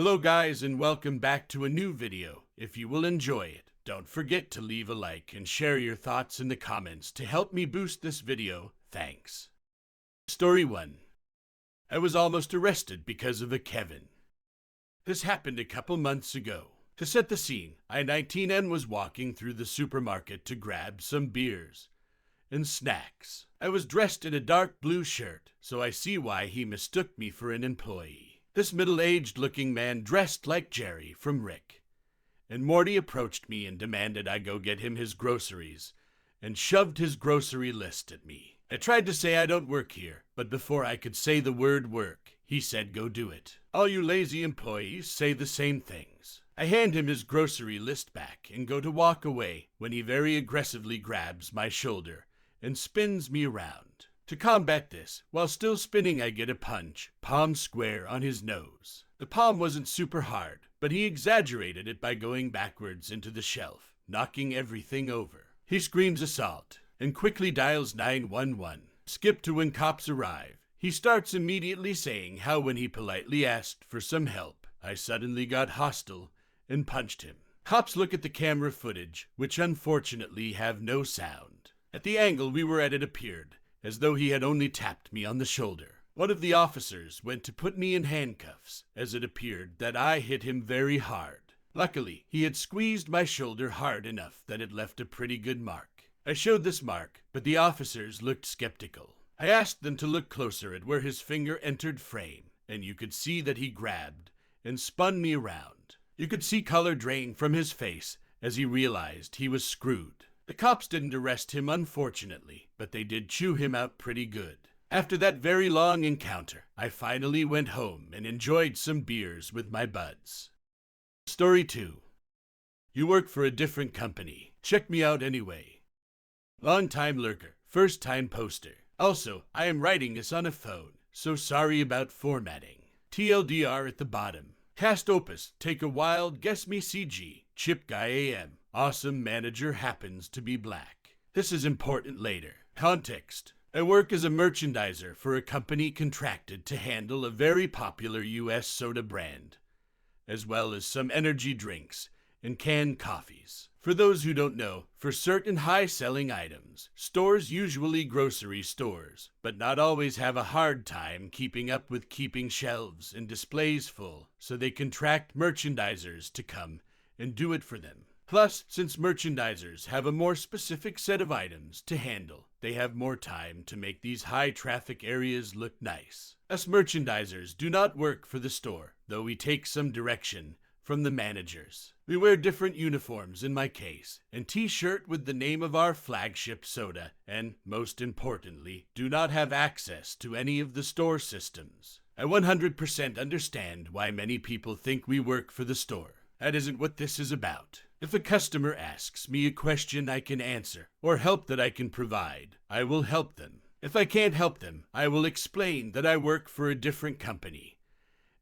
Hello guys and welcome back to a new video. If you will enjoy it, don't forget to leave a like and share your thoughts in the comments to help me boost this video. Thanks. Story 1. I was almost arrested because of a Kevin. This happened a couple months ago. To set the scene, I-19N was walking through the supermarket to grab some beers and snacks. I was dressed in a dark blue shirt, so I see why he mistook me for an employee. This middle-aged looking man dressed like Jerry from Rick and Morty approached me and demanded I go get him his groceries and shoved his grocery list at me. I tried to say I don't work here, but before I could say the word work, he said go do it. All you lazy employees say the same things. I hand him his grocery list back and go to walk away when he very aggressively grabs my shoulder and spins me around. To combat this, while still spinning I get a punch, palm square on his nose. The palm wasn't super hard, but he exaggerated it by going backwards into the shelf, knocking everything over. He screams assault and quickly dials 911. Skip to when cops arrive. He starts immediately saying how when he politely asked for some help, I suddenly got hostile and punched him. Cops look at the camera footage, which unfortunately have no sound. At the angle we were at it appeared as though he had only tapped me on the shoulder. One of the officers went to put me in handcuffs, as it appeared that I hit him very hard. Luckily, he had squeezed my shoulder hard enough that it left a pretty good mark. I showed this mark, but the officers looked skeptical. I asked them to look closer at where his finger entered frame, and you could see that he grabbed and spun me around. You could see color drain from his face as he realized he was screwed. The cops didn't arrest him, unfortunately, but they did chew him out pretty good. After that very long encounter, I finally went home and enjoyed some beers with my buds. Story 2. You work for a different company. Check me out anyway. Long-time lurker, first-time poster. Also, I am writing this on a phone, so sorry about formatting. TLDR at the bottom. Cast Opus, take a wild guess me CG. Chip Guy AM. Awesome manager happens to be black. This is important later. Context. I work as a merchandiser for a company contracted to handle a very popular US soda brand, as well as some energy drinks and canned coffees. For those who don't know, for certain high-selling items, stores, usually grocery stores, but not always, have a hard time keeping up with keeping shelves and displays full, so they contract merchandisers to come and do it for them. Plus, since merchandisers have a more specific set of items to handle, they have more time to make these high-traffic areas look nice. Us merchandisers do not work for the store, though we take some direction from the managers. We wear different uniforms in my case, and t-shirt with the name of our flagship soda, and, most importantly, do not have access to any of the store systems. I 100% understand why many people think we work for the store. That isn't what this is about. If a customer asks me a question I can answer, or help that I can provide, I will help them. If I can't help them, I will explain that I work for a different company,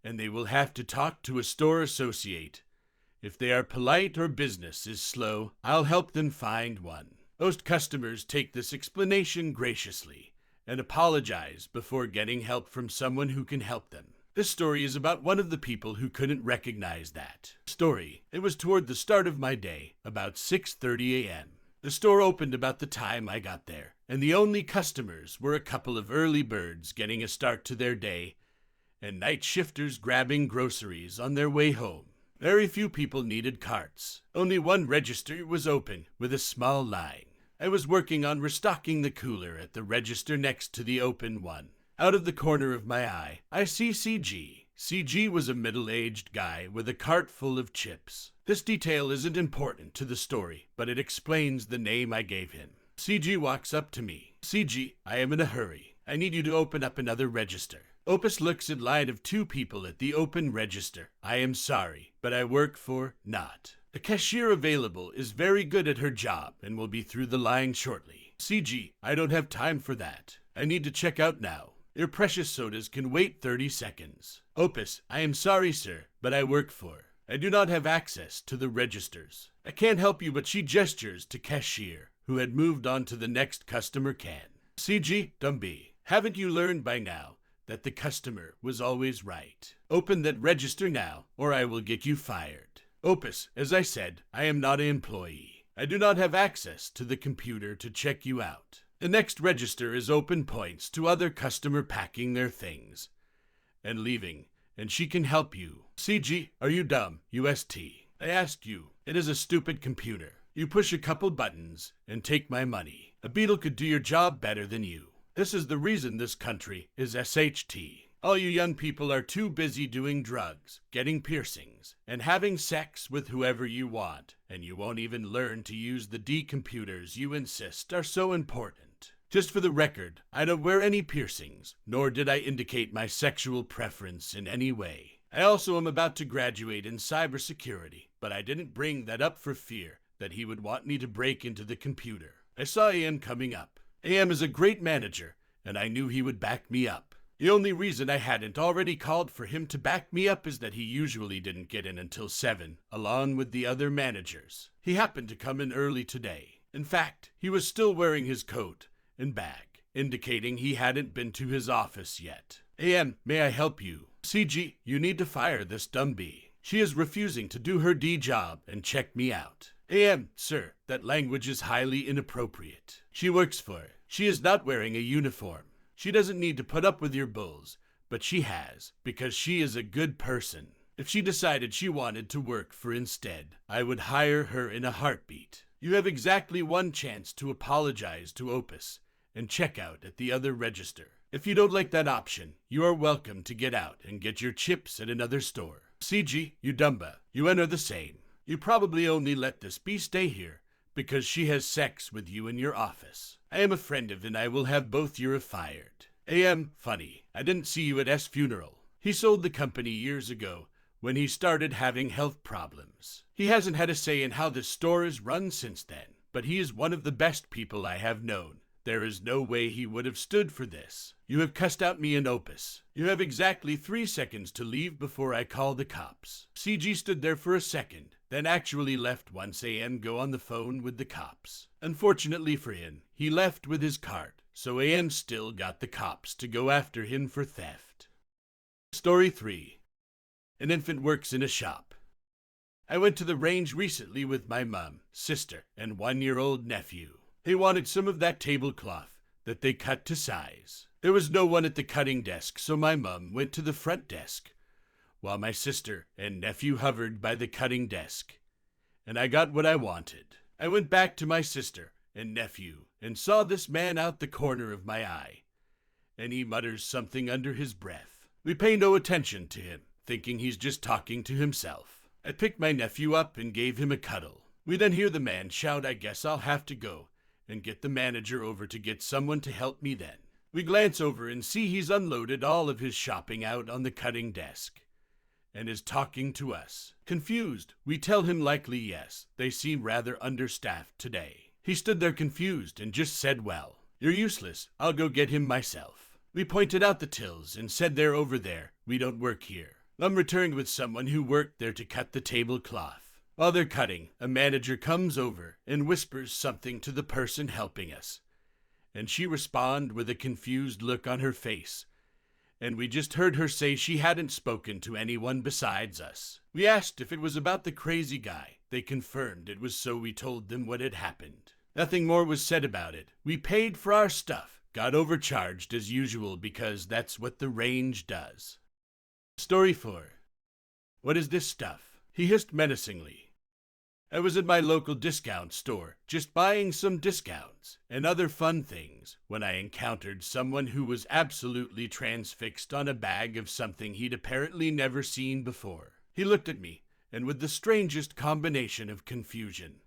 and they will have to talk to a store associate. If they are polite or business is slow, I'll help them find one. Most customers take this explanation graciously and apologize before getting help from someone who can help them. This story is about one of the people who couldn't recognize that story. It was toward the start of my day, about 6:30 a.m. The store opened about the time I got there, and the only customers were a couple of early birds getting a start to their day and night shifters grabbing groceries on their way home. Very few people needed carts. Only one register was open with a small line. I was working on restocking the cooler at the register next to the open one. Out of the corner of my eye, I see CG. CG was a middle-aged guy with a cart full of chips. This detail isn't important to the story, but it explains the name I gave him. CG walks up to me. CG, I am in a hurry. I need you to open up another register. Opus looks in line of two people at the open register. I am sorry, but I work for not. The cashier available is very good at her job and will be through the line shortly. CG, I don't have time for that. I need to check out now. Your precious sodas can wait 30 seconds. Opus, I am sorry, sir, but I work for. I do not have access to the registers. I can't help you, but she gestures to cashier, who had moved on to the next customer can. CG, Dumby, haven't you learned by now that the customer was always right? Open that register now, or I will get you fired. Opus, as I said, I am not an employee. I do not have access to the computer to check you out. The next register is open points to other customer packing their things and leaving, and she can help you. CG, are you dumb? UST. I asked you. It is a stupid computer. You push a couple buttons and take my money. A beetle could do your job better than you. This is the reason this country is SHT. All you young people are too busy doing drugs, getting piercings, and having sex with whoever you want, and you won't even learn to use the D-computers you insist are so important. Just for the record, I don't wear any piercings, nor did I indicate my sexual preference in any way. I also am about to graduate in cybersecurity, but I didn't bring that up for fear that he would want me to break into the computer. I saw AM coming up. AM is a great manager, and I knew he would back me up. The only reason I hadn't already called for him to back me up is that he usually didn't get in until 7, along with the other managers. He happened to come in early today. In fact, he was still wearing his coat and bag, indicating he hadn't been to his office yet. AM, may I help you? CG, you need to fire this dumb bee. She is refusing to do her D job and check me out. AM, sir, that language is highly inappropriate. She works for it. She is not wearing a uniform. She doesn't need to put up with your bulls, but she has, because she is a good person. If she decided she wanted to work for instead, I would hire her in a heartbeat. You have exactly one chance to apologize to Opus and check out at the other register. If you don't like that option, you are welcome to get out and get your chips at another store. CG, you dumba, you are the same. You probably only let this bee stay here because she has sex with you in your office. I am a friend of and I will have both you fired. AM, funny, I didn't see you at S funeral. He sold the company years ago when he started having health problems. He hasn't had a say in how the store is run since then, but he is one of the best people I have known. There is no way he would have stood for this. You have cussed out me and Opus. You have exactly 3 seconds to leave before I call the cops. CG stood there for a second, then actually left once AM go on the phone with the cops. Unfortunately for him, he left with his cart, so AM still got the cops to go after him for theft. Story 3. An infant works in a shop. I went to the range recently with my mom, sister, and 1-year-old nephew. They wanted some of that tablecloth that they cut to size. There was no one at the cutting desk, so my mom went to the front desk, while my sister and nephew hovered by the cutting desk, and I got what I wanted. I went back to my sister and nephew and saw this man out the corner of my eye, and he mutters something under his breath. We pay no attention to him, thinking he's just talking to himself. I picked my nephew up and gave him a cuddle. We then hear the man shout, "I guess I'll have to go," and get the manager over to get someone to help me then. We glance over and see he's unloaded all of his shopping out on the cutting desk and is talking to us. Confused, we tell him likely yes, they seem rather understaffed today. He stood there confused and just said, "Well, you're useless, I'll go get him myself." We pointed out the tills and said they're over there, we don't work here. I'm returned with someone who worked there to cut the tablecloth. While they're cutting, a manager comes over and whispers something to the person helping us, and she responds with a confused look on her face, and we just heard her say she hadn't spoken to anyone besides us. We asked if it was about the crazy guy. They confirmed it was, so we told them what had happened. Nothing more was said about it. We paid for our stuff, got overcharged as usual because that's what the range does. Story 4. What is this stuff? He hissed menacingly. I was at my local discount store, just buying some discounts and other fun things, when I encountered someone who was absolutely transfixed on a bag of something he'd apparently never seen before. He looked at me, and with the strangest combination of confusion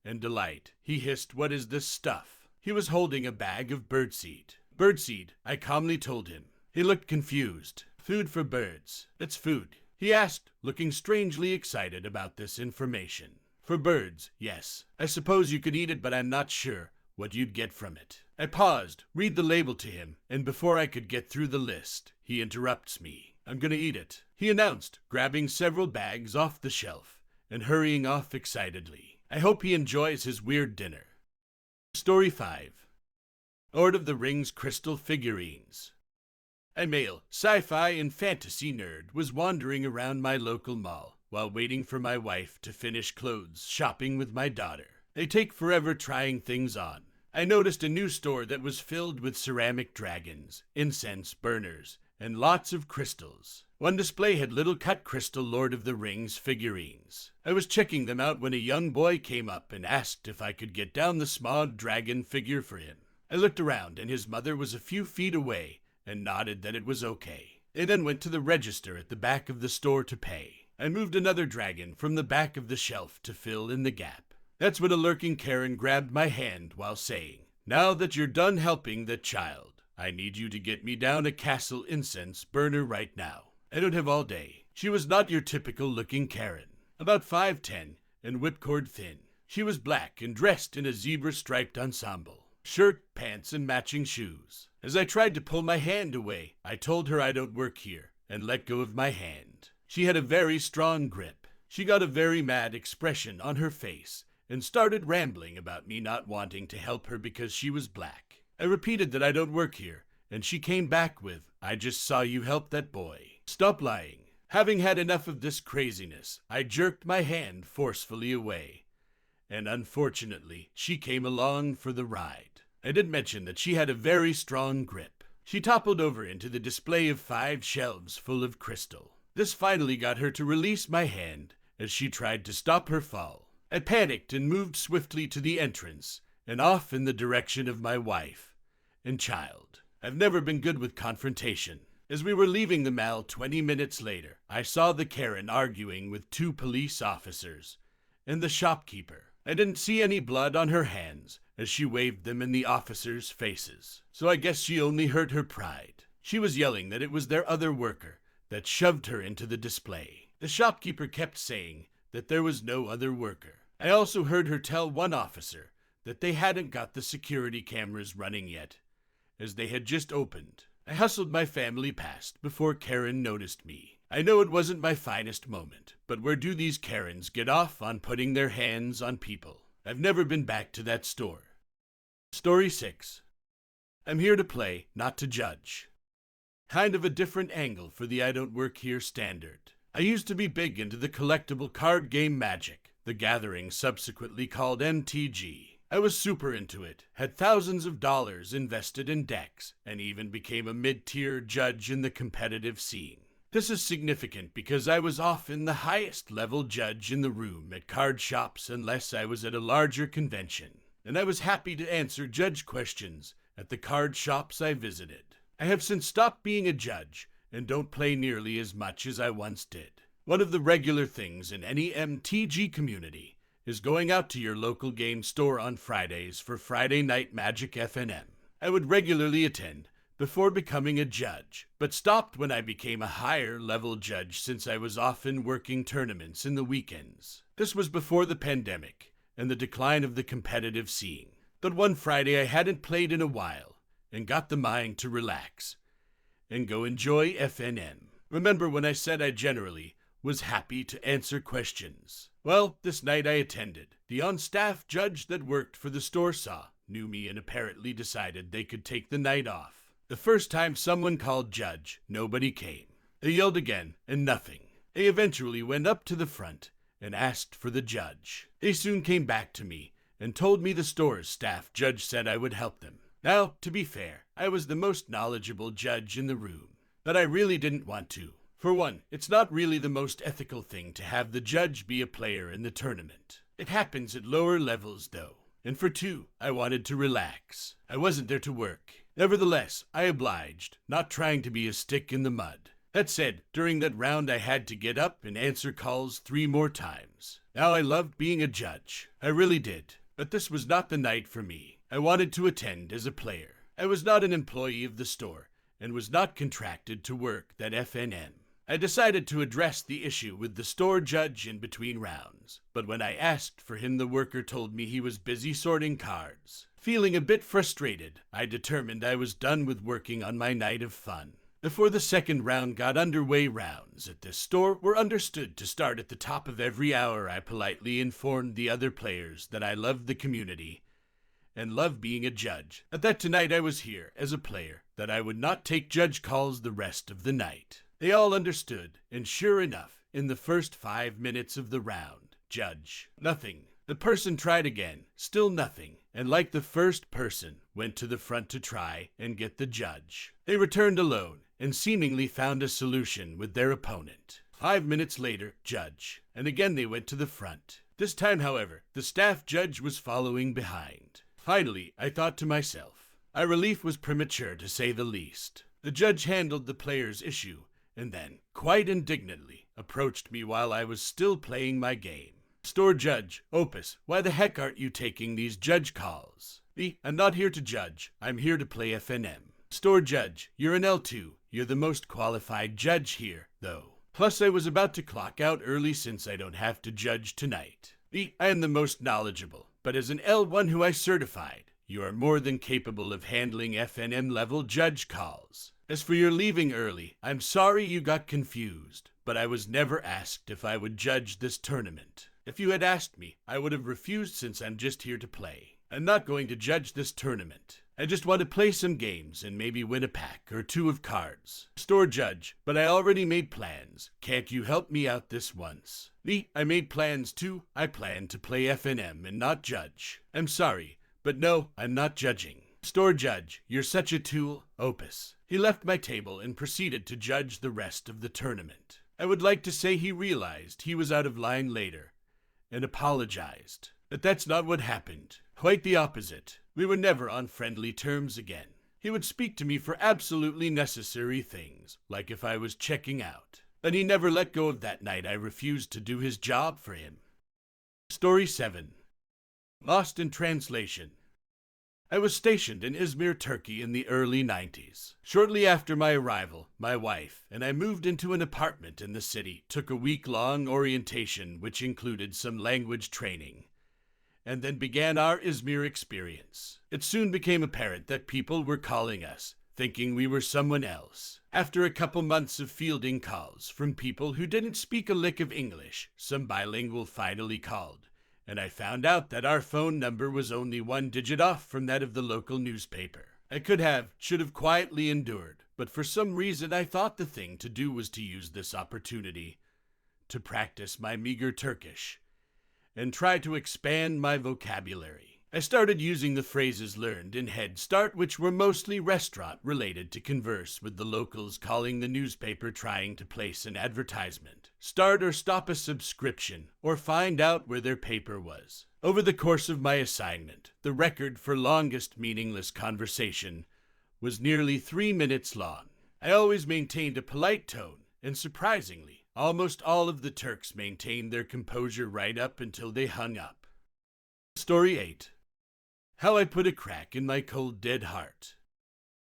and delight, he hissed, "What is this stuff?" He was holding a bag of birdseed. Birdseed, I calmly told him. He looked confused. Food for birds. It's food, he asked, looking strangely excited about this information. For birds, yes. I suppose you could eat it, but I'm not sure what you'd get from it. I paused, read the label to him, and before I could get through the list, he interrupts me. "I'm gonna eat it," he announced, grabbing several bags off the shelf and hurrying off excitedly. I hope he enjoys his weird dinner. Story 5. Lord of the Rings crystal figurines. A male, sci-fi and fantasy nerd was wandering around my local mall while waiting for my wife to finish clothes shopping with my daughter. They take forever trying things on. I noticed a new store that was filled with ceramic dragons, incense burners, and lots of crystals. One display had little cut crystal Lord of the Rings figurines. I was checking them out when a young boy came up and asked if I could get down the small dragon figure for him. I looked around and his mother was a few feet away and nodded that it was okay. They then went to the register at the back of the store to pay. I moved another dragon from the back of the shelf to fill in the gap. That's when a lurking Karen grabbed my hand while saying, "Now that you're done helping that child, I need you to get me down a castle incense burner right now. I don't have all day." She was not your typical looking Karen. About 5'10" and whipcord thin. She was black and dressed in a zebra-striped ensemble. Shirt, pants, and matching shoes. As I tried to pull my hand away, I told her I don't work here and let go of my hand. She had a very strong grip. She got a very mad expression on her face and started rambling about me not wanting to help her because she was black. I repeated that I don't work here, and she came back with, "I just saw you help that boy. Stop lying." Having had enough of this craziness, I jerked my hand forcefully away. And unfortunately, she came along for the ride. I did mention that she had a very strong grip. She toppled over into the display of 5 shelves full of crystal. This finally got her to release my hand as she tried to stop her fall. I panicked and moved swiftly to the entrance and off in the direction of my wife and child. I've never been good with confrontation. As we were leaving the mall 20 minutes later, I saw the Karen arguing with 2 police officers and the shopkeeper. I didn't see any blood on her hands as she waved them in the officers' faces, so I guess she only hurt her pride. She was yelling that it was their other worker that shoved her into the display. The shopkeeper kept saying that there was no other worker. I also heard her tell one officer that they hadn't got the security cameras running yet, as they had just opened. I hustled my family past before Karen noticed me. I know it wasn't my finest moment, but where do these Karens get off on putting their hands on people? I've never been back to that store. Story 6. I'm here to play, not to judge. Kind of a different angle for the I Don't Work Here standard. I used to be big into the collectible card game Magic, the Gathering subsequently called MTG. I was super into it, had thousands of dollars invested in decks, and even became a mid-tier judge in the competitive scene. This is significant because I was often the highest level judge in the room at card shops unless I was at a larger convention, and I was happy to answer judge questions at the card shops I visited. I have since stopped being a judge and don't play nearly as much as I once did. One of the regular things in any MTG community is going out to your local game store on Fridays for Friday Night Magic FNM. I would regularly attend before becoming a judge, but stopped when I became a higher level judge since I was often working tournaments in the weekends. This was before the pandemic and the decline of the competitive scene. But one Friday I hadn't played in a while and got the mind to relax and go enjoy FNM. Remember when I said I generally was happy to answer questions? Well, this night I attended. The on-staff judge that worked for the store knew me and apparently decided they could take the night off. The first time someone called judge, nobody came. They yelled again, and nothing. They eventually went up to the front and asked for the judge. They soon came back to me and told me the store's staff judge said I would help them. Now, to be fair, I was the most knowledgeable judge in the room, but I really didn't want to. For one, it's not really the most ethical thing to have the judge be a player in the tournament. It happens at lower levels, though. And for two, I wanted to relax. I wasn't there to work. Nevertheless, I obliged, not trying to be a stick in the mud. That said, during that round I had to get up and answer calls 3 more times. Now I loved being a judge. I really did. But this was not the night for me. I wanted to attend as a player. I was not an employee of the store and was not contracted to work that FNM. I decided to address the issue with the store judge in between rounds, but when I asked for him, the worker told me he was busy sorting cards. Feeling a bit frustrated, I determined I was done with working on my night of fun. Before the second round got underway, rounds at this store were understood to start at the top of every hour. I politely informed the other players that I loved the community and love being a judge, that tonight I was here as a player, that I would not take judge calls the rest of the night. They all understood, and sure enough, in the first 5 minutes of the round, judge, nothing. The person tried again, still nothing, and like the first person, went to the front to try and get the judge. They returned alone, and seemingly found a solution with their opponent. 5 minutes later, judge, and again they went to the front. This time, however, the staff judge was following behind. Finally, I thought to myself, our relief was premature to say the least. The judge handled the player's issue, and then, quite indignantly, approached me while I was still playing my game. Store judge, Opus, why the heck aren't you taking these judge calls? I'm not here to judge, I'm here to play FNM. Store judge, you're an L2, you're the most qualified judge here, though. Plus I was about to clock out early since I don't have to judge tonight. I am the most knowledgeable, but as an L1 who I certified, you are more than capable of handling FNM level judge calls. As for your leaving early, I'm sorry you got confused, but I was never asked if I would judge this tournament. If you had asked me, I would have refused since I'm just here to play. I'm not going to judge this tournament. I just want to play some games and maybe win a pack or two of cards. Store judge, but I already made plans. Can't you help me out this once? I made plans too. I plan to play FNM and not judge. I'm sorry, but no, I'm not judging. Store judge, you're such a tool, Opus. He left my table and proceeded to judge the rest of the tournament. I would like to say he realized he was out of line later and apologized. But that's not what happened. Quite the opposite. We were never on friendly terms again. He would speak to me for absolutely necessary things, like if I was checking out. But he never let go of that night I refused to do his job for him. Story 7. Lost in translation. I was stationed in Izmir, Turkey in the early 90s. Shortly after my arrival, my wife and I moved into an apartment in the city, took a week-long orientation which included some language training, and then began our Izmir experience. It soon became apparent that people were calling us, thinking we were someone else. After a couple months of fielding calls from people who didn't speak a lick of English, some bilingual finally called, and I found out that our phone number was only 1 digit off from that of the local newspaper. I should have quietly endured, but for some reason I thought the thing to do was to use this opportunity to practice my meager Turkish and try to expand my vocabulary. I started using the phrases learned in Head Start, which were mostly restaurant-related, to converse with the locals calling the newspaper trying to place an advertisement, start or stop a subscription, or find out where their paper was. Over the course of my assignment, the record for longest meaningless conversation was nearly 3 minutes long. I always maintained a polite tone, and surprisingly, almost all of the Turks maintained their composure right up until they hung up. Story 8. How I put a crack in my cold, dead heart.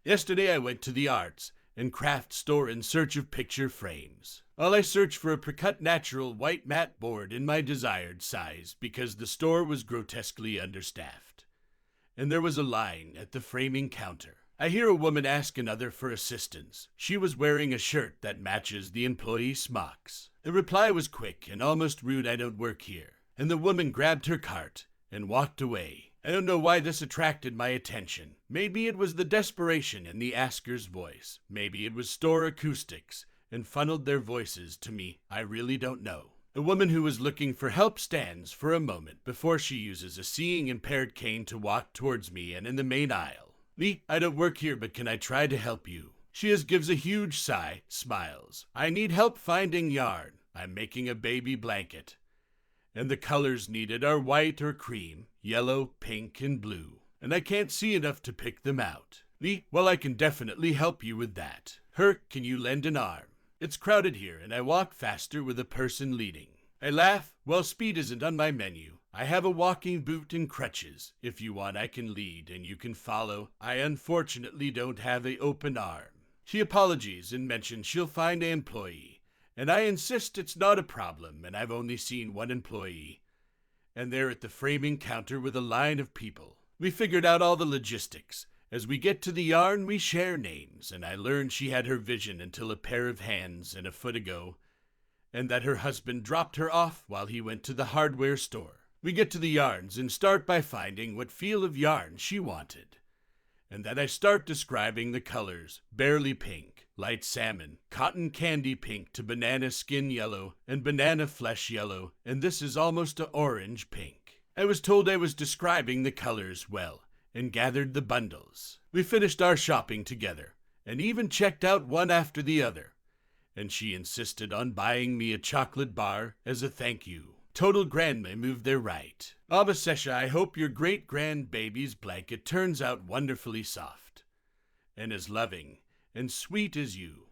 Yesterday I went to the arts and craft store in search of picture frames. While I searched for a precut natural white matte board in my desired size because the store was grotesquely understaffed, and there was a line at the framing counter. I hear a woman ask another for assistance. She was wearing a shirt that matches the employee smocks. The reply was quick and almost rude. I don't work here. And the woman grabbed her cart and walked away. I don't know why this attracted my attention. Maybe it was the desperation in the asker's voice. Maybe it was store acoustics and funneled their voices to me. I really don't know. A woman who was looking for help stands for a moment before she uses a seeing-impaired cane to walk towards me and in the main aisle. I don't work here, but can I try to help you? She gives a huge sigh, smiles. I need help finding yarn. I'm making a baby blanket. And the colors needed are white or cream, yellow, pink, and blue. And I can't see enough to pick them out. Well, I can definitely help you with that. Can you lend an arm? It's crowded here, and I walk faster with a person leading. I laugh. Well, speed isn't on my menu. I have a walking boot and crutches. If you want, I can lead, and you can follow. I unfortunately don't have an open arm. She apologizes and mentions she'll find an employee. And I insist it's not a problem, and I've only seen one employee. And they're at the framing counter with a line of people. We figured out all the logistics. As we get to the yarn, we share names, and I learned she had her vision until a pair of hands and a foot ago, and that her husband dropped her off while he went to the hardware store. We get to the yarns and start by finding what feel of yarn she wanted. And then I start describing the colors: barely pink, light salmon, cotton candy pink to banana skin yellow, and banana flesh yellow, and this is almost a orange pink. I was told I was describing the colors well, and gathered the bundles. We finished our shopping together, and even checked out one after the other. And she insisted on buying me a chocolate bar as a thank you. Total grandma moved there right. Abasesha, I hope your great-grandbaby's blanket turns out wonderfully soft, and as loving and sweet as you.